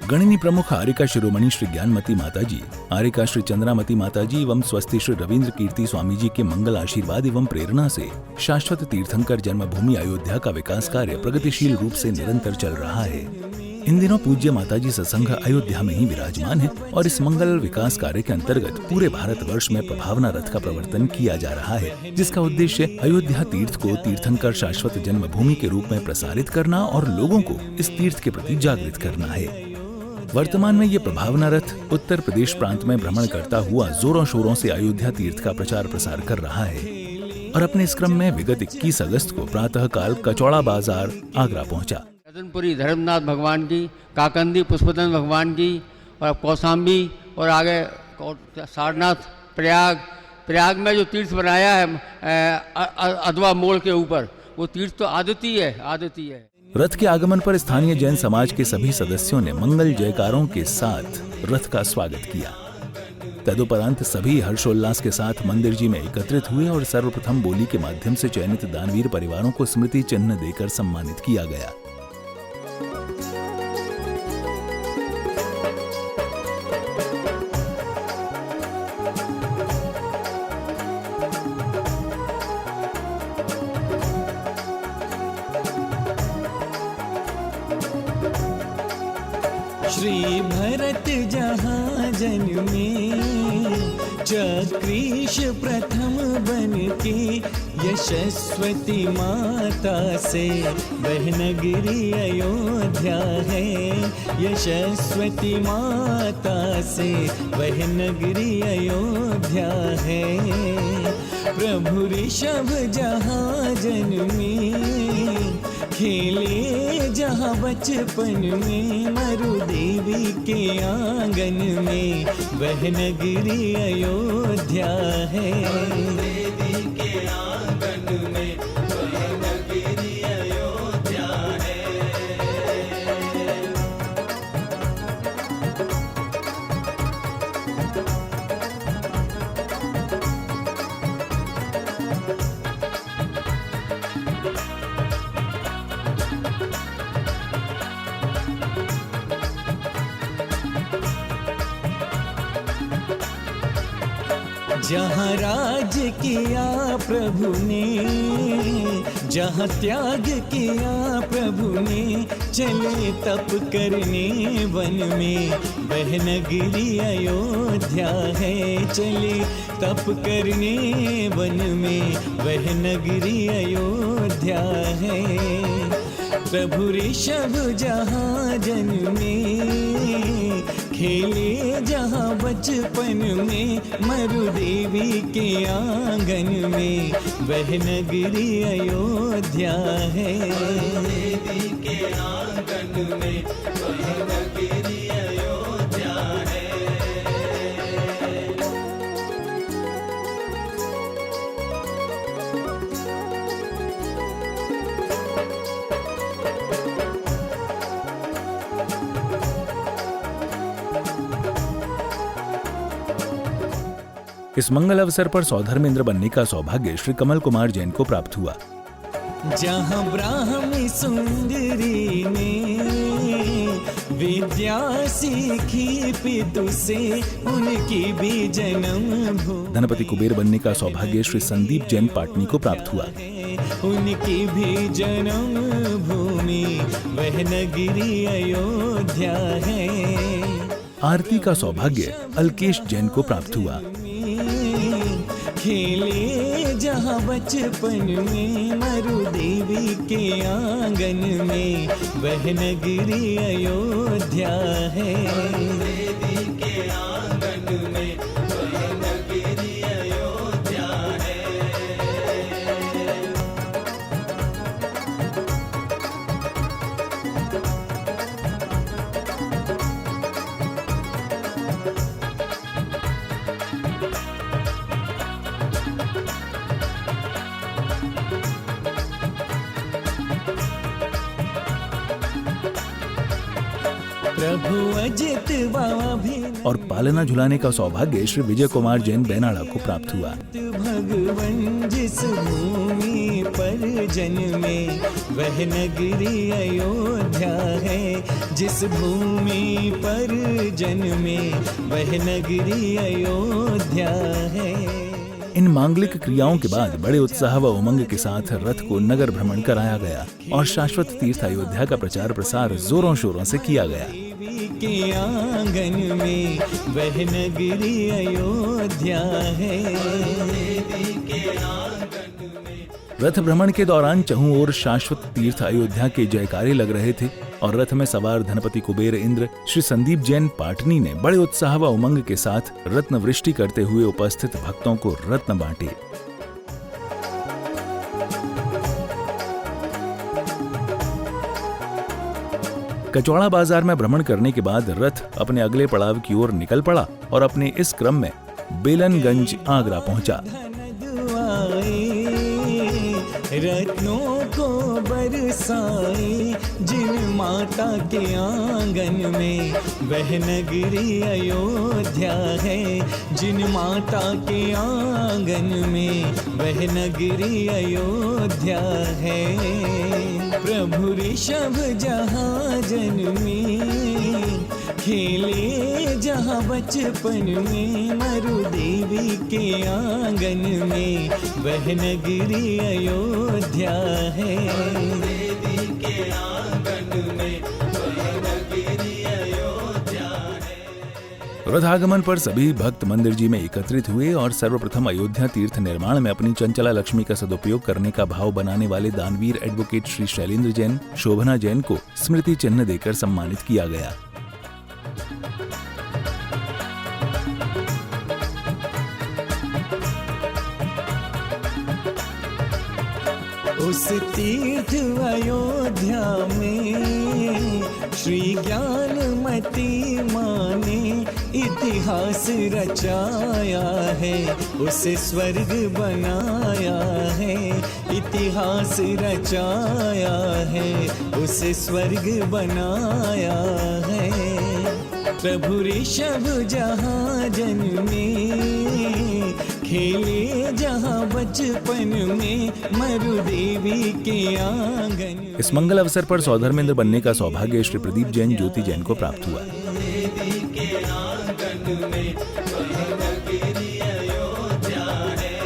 गणिनी प्रमुख आर्यका शिरोमणि श्री ज्ञानमती माताजी, आर्यका श्री चंद्रामती माताजी एवं स्वस्ति श्री रविंद्र कीर्ति स्वामी जी के मंगल आशीर्वाद एवं प्रेरणा से शाश्वत तीर्थंकर जन्मभूमि अयोध्या का विकास कार्य प्रगतिशील रूप से निरंतर चल रहा है। इन दिनों पूज्य माताजी सत्संग अयोध्या में ही विराजमान है और इस मंगल विकास कार्य के अंतर्गत पूरे भारतवर्ष में प्रभावना रथ का प्रवर्तन किया जा रहा है, जिसका उद्देश्य अयोध्या तीर्थ को तीर्थंकर शाश्वत जन्मभूमि के रूप में प्रसारित करना और लोगों को इस तीर्थ के प्रति जागृत करना है। वर्तमान में ये प्रभावना रथ उत्तर प्रदेश प्रांत में भ्रमण करता हुआ जोरों शोरों से अयोध्या तीर्थ का प्रचार प्रसार कर रहा है और अपने इस क्रम में विगत 21 अगस्त को प्रातः काल कचौड़ा बाजार आगरा पहुंचा। रतनपुरी धर्मनाथ भगवान की, काकंदी पुष्पदन भगवान की और कौशाम्बी और आगे सारनाथ, प्रयाग में जो तीर्थ बनाया है अधवा मोड़ के ऊपर, वो तीर्थ तो आदती है। रथ के आगमन पर स्थानीय जैन समाज के सभी सदस्यों ने मंगल जयकारों के साथ रथ का स्वागत किया। तदुपरांत सभी हर्षोल्लास के साथ मंदिर जी में एकत्रित हुए और सर्वप्रथम बोली के माध्यम से चयनित दानवीर परिवारों को स्मृति चिन्ह देकर सम्मानित किया गया। श्री भरत जहाँ जन्मे, चक्रीश प्रथम बन के, यशस्वती माता से वह नगरी अयोध्या है। यशस्वती माता से वह नगरी अयोध्या है। प्रभु ऋषभ जहाँ जन्मे, खेले जहाँ बचपन में, मरु देवी के आंगन में, वह नगरी अयोध्या है। देवी के आंगन में वह नगरी अयोध्या है। जहाँ राज किया प्रभु ने, जहाँ त्याग किया प्रभु ने, चले तप करने वन में, वह नगरी अयोध्या है। चले तप करने वन में, वह नगरी अयोध्या है। प्रभु ऋषभ जहाँ जन्मे, खेले जहाँ बचपन में, मरु देवी के आंगन में, वह नगरी अयोध्या है। देवी के आंगन में वह नगरी अयोध्या है। इस मंगल अवसर पर सौधर्मेंद्र बनने का सौभाग्य श्री कमल कुमार जैन को प्राप्त हुआ। जहाँ ब्राह्मी सुंदरी ने विद्या सीखी पितु से, उनकी भी जन्म भूमि। धनपति कुबेर बनने का सौभाग्य श्री संदीप जैन पाटनी को प्राप्त हुआ। उनकी भी जन्म भूमि वह नगरी अयोध्या है। आरती का सौभाग्य अलकेश जैन को प्राप्त हुआ। खेले जहाँ बचपन में, मरु देवी के आंगन में, वह नगरी अयोध्या है। देवी के आंगन में वह नगरी अयोध्या है। प्रभु अजित बाबा भी और पालना झुलाने का सौभाग्य श्री विजय कुमार जैन बेनाड़ा को प्राप्त हुआ। भगवन जिस भूमि पर जन्मे वह नगरी अयोध्या है। जिस भूमि पर जन्मे वह नगरी अयोध्या है। इन मांगलिक क्रियाओं के बाद बड़े उत्साह व उमंग के साथ रथ को नगर भ्रमण कराया गया और शाश्वत तीर्थ अयोध्या का प्रचार प्रसार जोरों शोरों से किया गया। देवी के आंगन में वह नगरी अयोध्या है। देवी के आंगन में रथ भ्रमण के दौरान चहुं ओर शाश्वत तीर्थ अयोध्या के जयकारे लग रहे थे और रथ में सवार धनपति कुबेर इंद्र श्री संदीप जैन पाटनी ने बड़े उत्साह व उमंग के साथ रत्न वृष्टि करते हुए उपस्थित भक्तों को रत्न बांटे। कचौड़ा बाजार में भ्रमण करने के बाद रथ अपने अगले पड़ाव की ओर निकल पड़ा और अपने इस क्रम में बेलनगंज आगरा पहुंचा। रत्नों को बरसाए जिन माता के आंगन में वह नगरी अयोध्या है। जिन माता के आंगन में वह नगरी अयोध्या है। प्रभु ऋषभ जहाँ जन्मे खेले जहाँ बचपन में मरु देवी के आंगन में वह नगरी अयोध्या है। देवी के आंगन में वह नगरी अयोध्या है। रथागमन पर सभी भक्त मंदिर जी में एकत्रित हुए और सर्वप्रथम अयोध्या तीर्थ निर्माण में अपनी चंचला लक्ष्मी का सदुपयोग करने का भाव बनाने वाले दानवीर एडवोकेट श्री शैलेंद्र जैन, शोभना जैन को स्मृति चिन्ह देकर सम्मानित किया गया। उस तीर्थ अयोध्या में श्री ज्ञानमती माँ ने इतिहास रचाया है। उसे स्वर्ग बनाया है। इतिहास रचाया है। उसे स्वर्ग बनाया है। प्रभु ऋषभ जहाँ जन्मे खेले जहाँ बचपन में मरु देवी के आंगन। इस मंगल अवसर पर सौधर्मेंद्र बनने का सौभाग्य श्री प्रदीप जैन ज्योति जैन को प्राप्त हुआ। देवी के आंगन में वह नगरी अयोध्या है।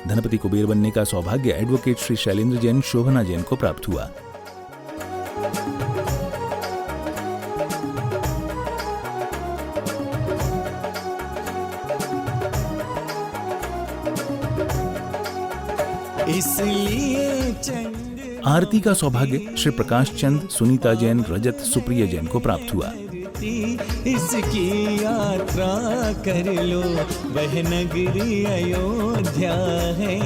धनपति कुबेर बनने का सौभाग्य एडवोकेट श्री शैलेंद्र जैन, शोभना जैन को प्राप्त हुआ। इसलिए चंद आरती का सौभाग्य श्री प्रकाश चंद, सुनीता जैन, रजत, सुप्रिय जैन को प्राप्त हुआ। इसकी यात्रा कर लो वह नगरी अयोध्या है।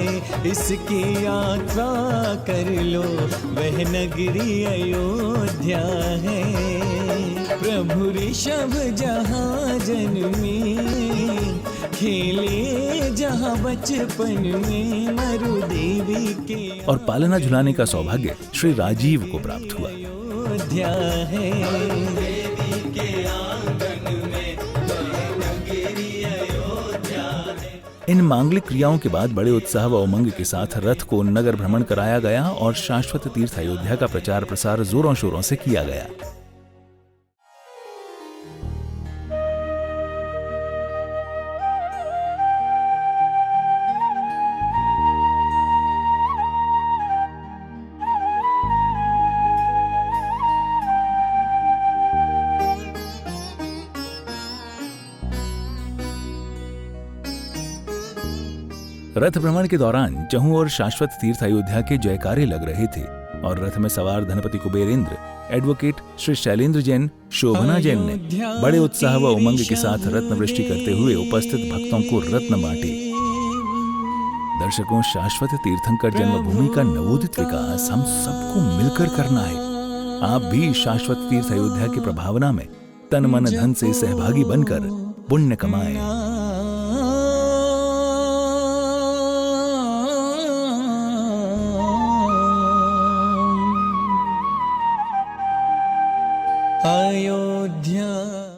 इसकी यात्रा कर लो वह नगरी अयोध्या है। प्रभु ऋषभ जहाँ जन्मे खेले जहाँ बचपन में मरु देवी के और पालना झुलाने का सौभाग्य श्री राजीव को प्राप्त हुआ। अयोध्या है। देवी के आंगन में वह नगरी अयोध्या है। इन मांगलिक क्रियाओं के बाद बड़े उत्साह व उमंग के साथ रथ को नगर भ्रमण कराया गया और शाश्वत तीर्थ अयोध्या का प्रचार प्रसार जोरों शोरों से किया गया। रथ भ्रमण के दौरान चहुं और शाश्वत तीर्थ अयोध्या के जयकारे लग रहे थे और रथ में सवार धनपति कुबेर इंद्र, एडवोकेट श्री शैलेंद्र जैन, शोभना जैन ने बड़े उत्साह व उमंग के साथ रत्न वृष्टि करते हुए उपस्थित भक्तों को रत्न बांटे। दर्शकों, शाश्वत तीर्थंकर जन्मभूमि का नवोदित विकास हम सबको मिलकर करना है। आप भी शाश्वत तीर्थ अयोध्या की प्रभावना में तन मन धन से सहभागी बनकर पुण्य कमाएं। अयोध्या।